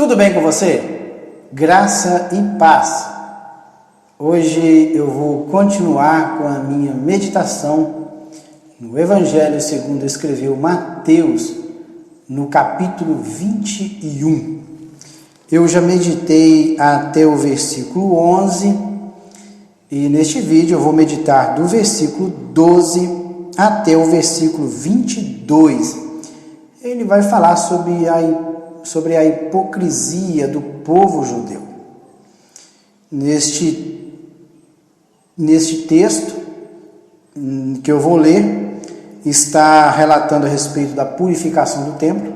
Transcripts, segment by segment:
Tudo bem com você? Graça e paz. Hoje eu vou continuar com a minha meditação no Evangelho segundo escreveu Mateus, no capítulo 21. Eu já meditei até o versículo 11 e neste vídeo eu vou meditar do versículo 12 até o versículo 22. Ele vai falar sobre a hipocrisia do povo judeu. Neste texto que eu vou ler, está relatando a respeito da purificação do templo.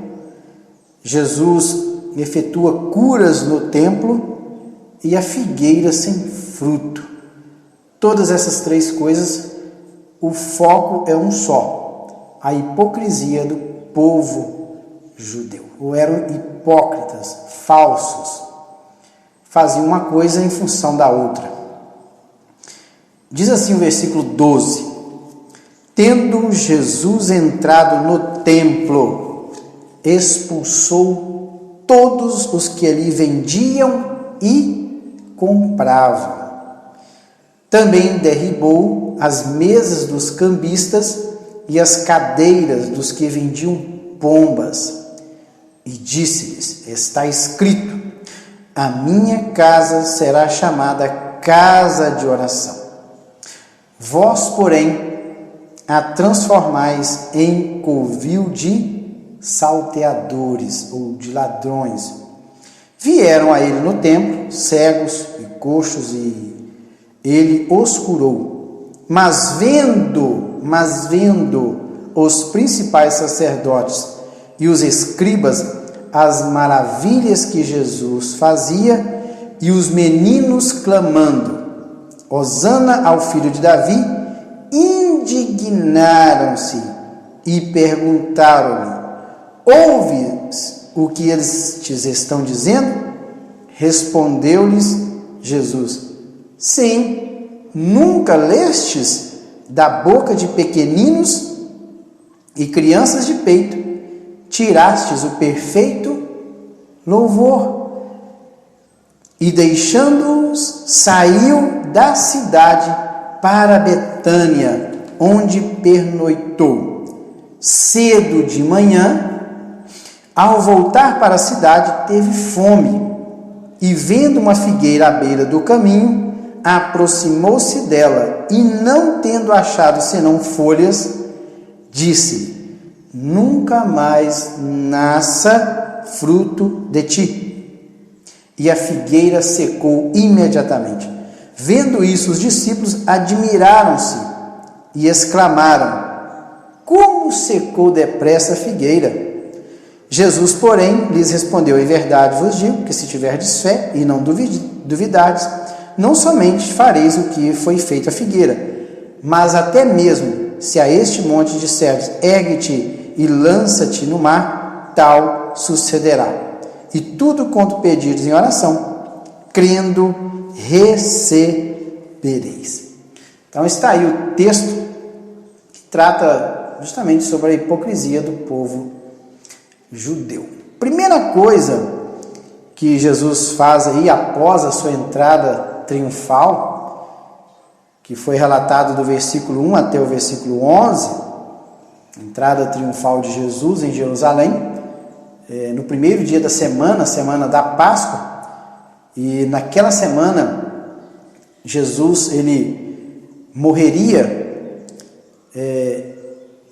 Jesus efetua curas no templo e a figueira sem fruto. Todas essas três coisas, o foco é um só: a hipocrisia do povo judeu. Ou eram hipócritas, falsos, faziam uma coisa em função da outra. Diz assim o versículo 12: tendo Jesus entrado no templo, expulsou todos os que ali vendiam e compravam. Também derribou as mesas dos cambistas e as cadeiras dos que vendiam pombas. E disse-lhes: está escrito: a minha casa será chamada casa de oração. Vós, porém, a transformais em covil de salteadores ou de ladrões. Vieram a ele no templo cegos e coxos, e ele os curou. Mas vendo os principais sacerdotes e os escribas as maravilhas que Jesus fazia, e os meninos clamando: Hosana ao filho de Davi, indignaram-se e perguntaram-lhe: ouves o que eles te estão dizendo? Respondeu-lhes Jesus: sim, nunca lestes da boca de pequeninos e crianças de peito tirastes o perfeito louvor? E deixando-os, saiu da cidade para Betânia, onde pernoitou. Cedo de manhã, ao voltar para a cidade, teve fome, e vendo uma figueira à beira do caminho, aproximou-se dela, e não tendo achado senão folhas, disse: nunca mais nasça fruto de ti. E a figueira secou imediatamente. Vendo isso, os discípulos admiraram-se e exclamaram: como secou depressa a figueira? Jesus, porém, lhes respondeu: em verdade vos digo que se tiverdes fé e não duvidardes, não somente fareis o que foi feito à figueira, mas até mesmo se a este monte disserdes: ergue-te e lança-te no mar, tal sucederá. E tudo quanto pedirdes em oração, crendo, recebereis. Então está aí o texto que trata justamente sobre a hipocrisia do povo judeu. Primeira coisa que Jesus faz aí após a sua entrada triunfal, que foi relatado do versículo 1 até o versículo 11, entrada triunfal de Jesus em Jerusalém, no primeiro dia da semana da Páscoa. E naquela semana, Jesus ele morreria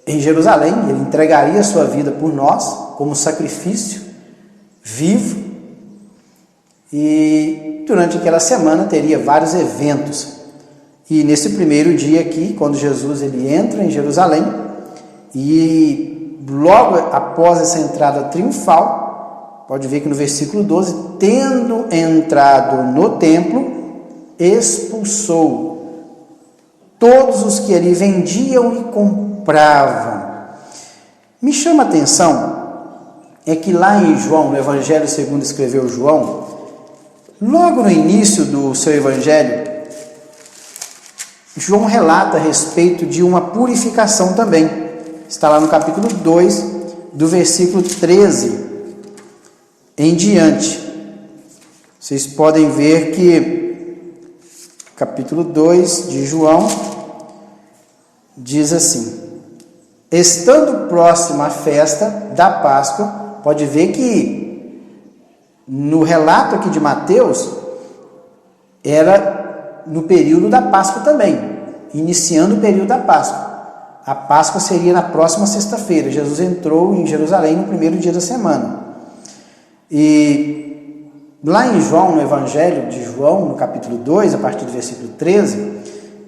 em Jerusalém, ele entregaria a sua vida por nós, como sacrifício vivo, e durante aquela semana teria vários eventos. E nesse primeiro dia aqui, quando Jesus ele entra em Jerusalém, e logo após essa entrada triunfal, pode ver que no versículo 12, tendo entrado no templo, expulsou todos os que ali vendiam e compravam. Me chama a atenção é que lá em João, no Evangelho segundo escreveu João, logo no início do seu Evangelho, João relata a respeito de uma purificação também. Está lá no capítulo 2, do versículo 13 em diante. Vocês podem ver que capítulo 2 de João diz assim: estando próxima a festa da Páscoa, pode ver que no relato aqui de Mateus, era no período da Páscoa também, iniciando o período da Páscoa. A Páscoa seria na próxima sexta-feira. Jesus entrou em Jerusalém no primeiro dia da semana. E lá em João, no Evangelho de João, no capítulo 2, a partir do versículo 13,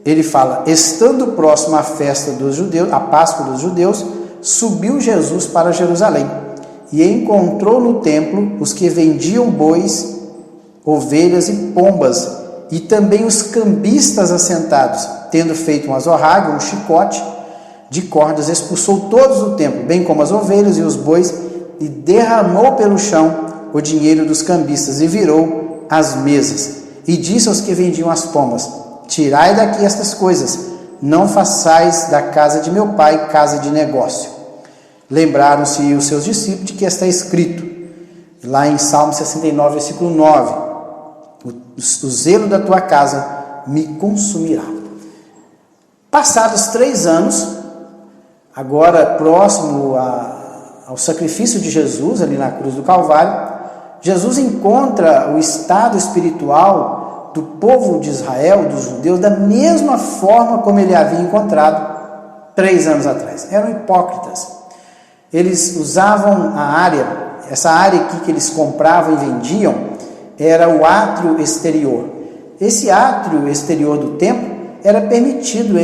ele fala: estando próximo à festa dos judeus, a Páscoa dos judeus, subiu Jesus para Jerusalém e encontrou no templo os que vendiam bois, ovelhas e pombas, e também os cambistas assentados. Tendo feito um azorrague, um chicote de cordas, expulsou todos do templo, bem como as ovelhas e os bois, e derramou pelo chão o dinheiro dos cambistas, e virou as mesas, e disse aos que vendiam as pombas: tirai daqui estas coisas, não façais da casa de meu pai casa de negócio. Lembraram-se os seus discípulos de que está escrito, lá em Salmo 69, versículo 9, o zelo da tua casa me consumirá. Passados 3 anos, agora próximo ao sacrifício de Jesus, ali na cruz do Calvário, Jesus encontra o estado espiritual do povo de Israel, dos judeus, da mesma forma como ele havia encontrado 3 anos atrás. Eram hipócritas. Eles usavam essa área aqui que eles compravam e vendiam, era o átrio exterior. Esse átrio exterior do templo era permitido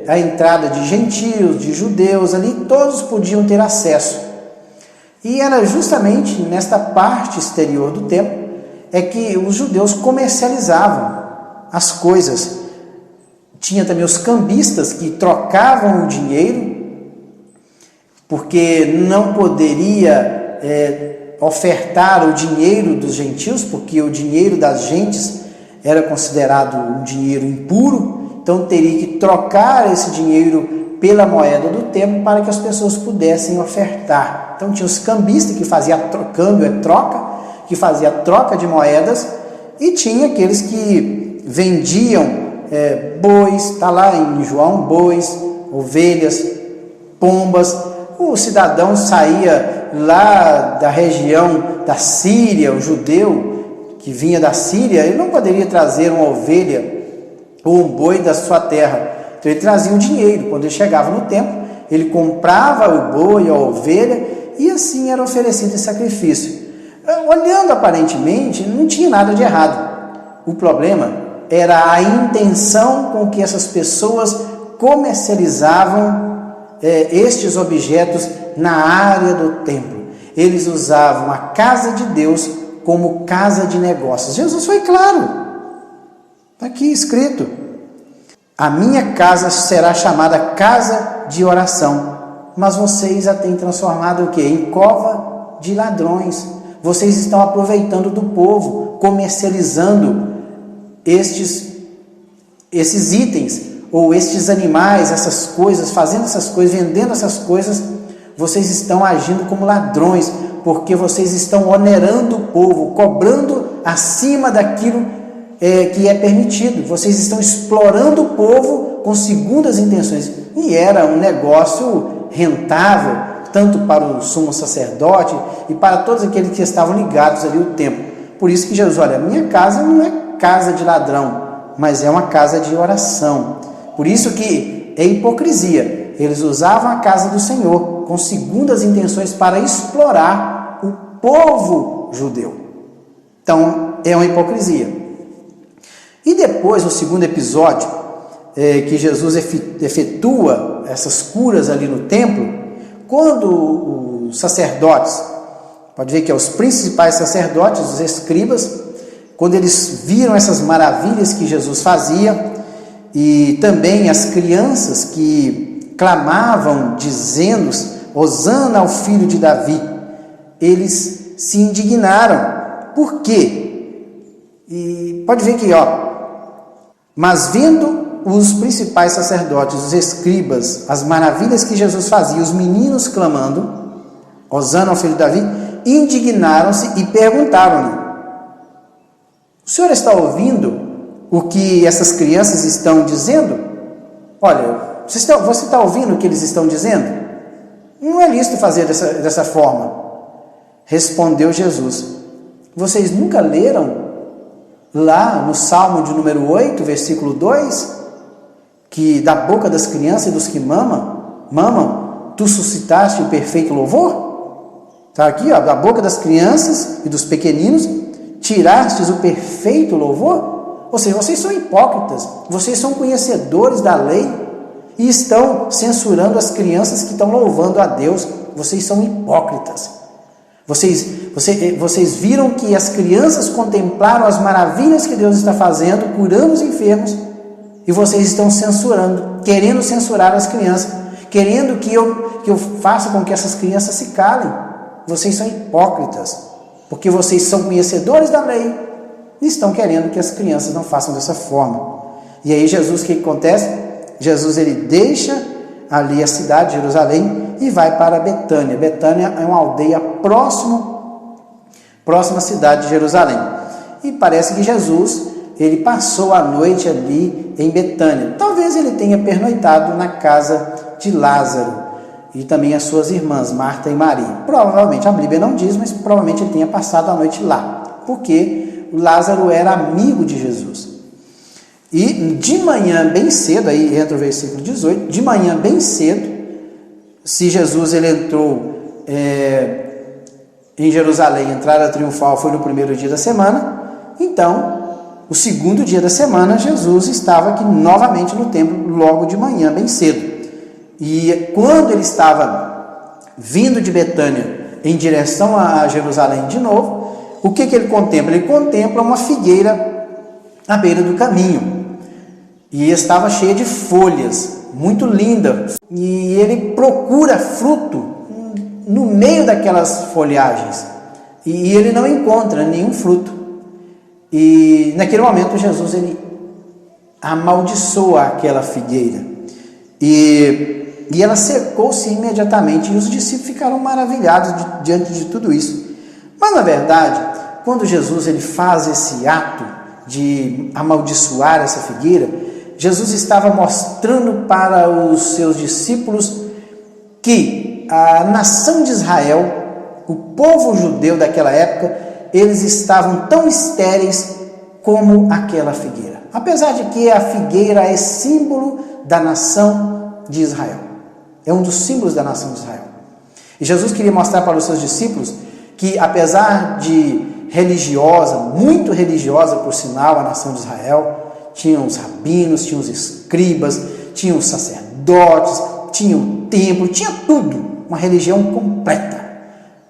a entrada de gentios, de judeus, ali todos podiam ter acesso. E era justamente nesta parte exterior do templo é que os judeus comercializavam as coisas. Tinha também os cambistas que trocavam o dinheiro, porque não poderia ofertar o dinheiro dos gentios, porque o dinheiro das gentes era considerado um dinheiro impuro. Então teria que trocar esse dinheiro pela moeda do templo para que as pessoas pudessem ofertar. Então tinha os cambistas que faziam câmbio, troca, que fazia troca de moedas, e tinha aqueles que vendiam bois, está lá em João, bois, ovelhas, pombas. O cidadão saía lá da região da Síria, o judeu que vinha da Síria, ele não poderia trazer uma ovelha ou um boi da sua terra, então ele trazia o dinheiro. Quando ele chegava no templo, ele comprava o boi, a ovelha, e assim era oferecido esse sacrifício. Olhando aparentemente, não tinha nada de errado. O problema era a intenção com que essas pessoas comercializavam estes objetos na área do templo. Eles usavam a casa de Deus como casa de negócios. Jesus foi claro. Está aqui escrito: a minha casa será chamada casa de oração, mas vocês a têm transformado o quê? Em cova de ladrões. Vocês estão aproveitando do povo, comercializando esses itens, ou estes animais, essas coisas, fazendo essas coisas, vendendo essas coisas. Vocês estão agindo como ladrões, porque vocês estão onerando o povo, cobrando acima daquilo que é permitido. Vocês estão explorando o povo com segundas intenções. E era um negócio rentável, tanto para o sumo sacerdote e para todos aqueles que estavam ligados ali ao templo. Por isso que Jesus, olha, minha casa não é casa de ladrão, mas é uma casa de oração. Por isso que é hipocrisia. Eles usavam a casa do Senhor com segundas intenções para explorar o povo judeu. Então, é uma hipocrisia. E depois, no segundo episódio, que Jesus efetua essas curas ali no templo, quando os sacerdotes, pode ver que é os principais sacerdotes, os escribas, quando eles viram essas maravilhas que Jesus fazia, e também as crianças que clamavam, dizendo: Hosana ao filho de Davi, eles se indignaram. Por quê? E pode ver que, mas vendo os principais sacerdotes, os escribas, as maravilhas que Jesus fazia, os meninos clamando, Hosana ao filho de Davi, indignaram-se e perguntaram-lhe: O senhor está ouvindo o que essas crianças estão dizendo? Olha, você está ouvindo o que eles estão dizendo? Não é lícito fazer dessa forma. Respondeu Jesus: vocês nunca leram lá no Salmo de número 8, versículo 2, que da boca das crianças e dos que mamam, tu suscitaste o perfeito louvor? Está aqui, ó, da boca das crianças e dos pequeninos, tirastes o perfeito louvor? Ou seja, vocês são hipócritas, vocês são conhecedores da lei e estão censurando as crianças que estão louvando a Deus. Vocês são hipócritas. Vocês viram que as crianças contemplaram as maravilhas que Deus está fazendo, curando os enfermos, e vocês estão censurando, querendo censurar as crianças, querendo que eu faça com que essas crianças se calem. Vocês são hipócritas, porque vocês são conhecedores da lei e estão querendo que as crianças não façam dessa forma. E aí Jesus, o que acontece? Jesus, ele deixa ali a cidade de Jerusalém e vai para Betânia. Betânia é uma aldeia próxima à cidade de Jerusalém. E parece que Jesus, ele passou a noite ali em Betânia. Talvez ele tenha pernoitado na casa de Lázaro e também as suas irmãs, Marta e Maria. Provavelmente, a Bíblia não diz, mas provavelmente ele tenha passado a noite lá, porque Lázaro era amigo de Jesus. E de manhã bem cedo, aí entra o versículo 18, de manhã bem cedo, se Jesus ele entrou em Jerusalém, entrada triunfal foi no primeiro dia da semana, então, o segundo dia da semana, Jesus estava aqui novamente no templo, logo de manhã, bem cedo. E quando ele estava vindo de Betânia em direção a Jerusalém de novo, o que ele contempla? Ele contempla uma figueira à beira do caminho. E estava cheia de folhas, muito linda. E ele procura fruto no meio daquelas folhagens. E ele não encontra nenhum fruto. E naquele momento Jesus ele amaldiçoa aquela figueira. E ela secou-se imediatamente. E os discípulos ficaram maravilhados diante de tudo isso. Mas na verdade, quando Jesus ele faz esse ato de amaldiçoar essa figueira, Jesus estava mostrando para os seus discípulos que a nação de Israel, o povo judeu daquela época, eles estavam tão estéreis como aquela figueira. Apesar de que a figueira é símbolo da nação de Israel. É um dos símbolos da nação de Israel. E Jesus queria mostrar para os seus discípulos que, apesar de religiosa, muito religiosa por sinal, a nação de Israel, tinham os rabinos, tinham os escribas, tinham os sacerdotes, tinha o templo, tinha tudo, uma religião completa,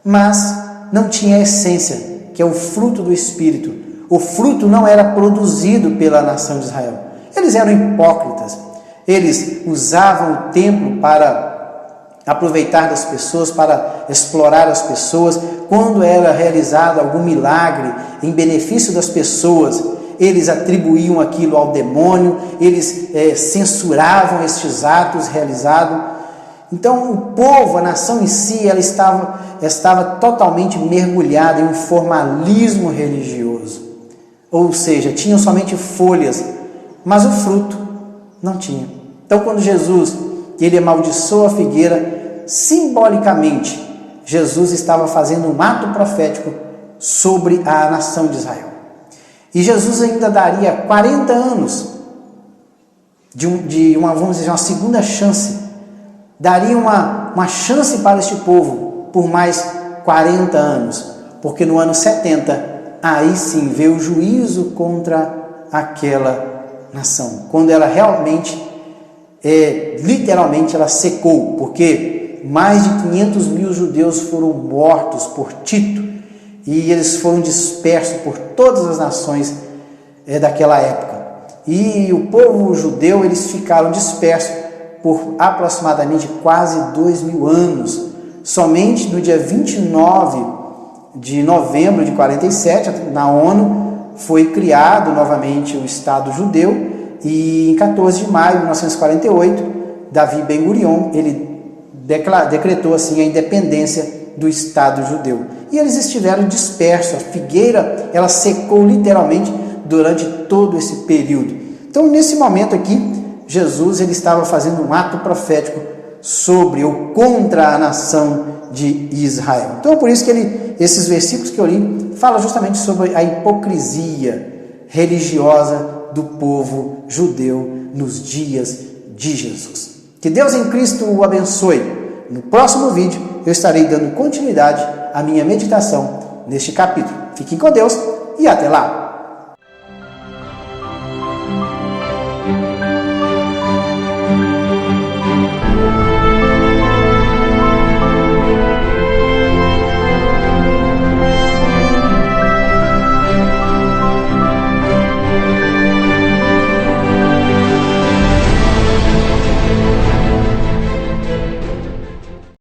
mas não tinha a essência, que é o fruto do Espírito. O fruto não era produzido pela nação de Israel. Eles eram hipócritas, eles usavam o templo para aproveitar das pessoas, para explorar as pessoas. Quando era realizado algum milagre em benefício das pessoas, eles atribuíam aquilo ao demônio, eles censuravam estes atos realizados. Então o povo, a nação em si, ela estava totalmente mergulhada em um formalismo religioso. Ou seja, tinham somente folhas, mas o fruto não tinha. Então quando Jesus ele amaldiçoa a figueira, simbolicamente, Jesus estava fazendo um ato profético sobre a nação de Israel. E Jesus ainda daria 40 anos vamos dizer, uma segunda chance. Daria uma chance para este povo por mais 40 anos. Porque no ano 70, aí sim veio o juízo contra aquela nação. Quando ela realmente, literalmente, ela secou. Porque mais de 500 mil judeus foram mortos por Tito. E eles foram dispersos por todas as nações daquela época. E o povo judeu, eles ficaram dispersos por aproximadamente quase 2.000 anos. Somente no dia 29 de novembro de 47, na ONU, foi criado novamente o Estado judeu. E em 14 de maio de 1948, Davi Ben-Gurion, ele decretou assim a independência do Estado judeu. E eles estiveram dispersos. A figueira, ela secou literalmente durante todo esse período. Então, nesse momento aqui, Jesus ele estava fazendo um ato profético sobre ou contra a nação de Israel. Então, por isso que esses versículos que eu li falam justamente sobre a hipocrisia religiosa do povo judeu nos dias de Jesus. Que Deus em Cristo o abençoe. No próximo vídeo eu estarei dando continuidade à minha meditação neste capítulo. Fiquem com Deus e até lá!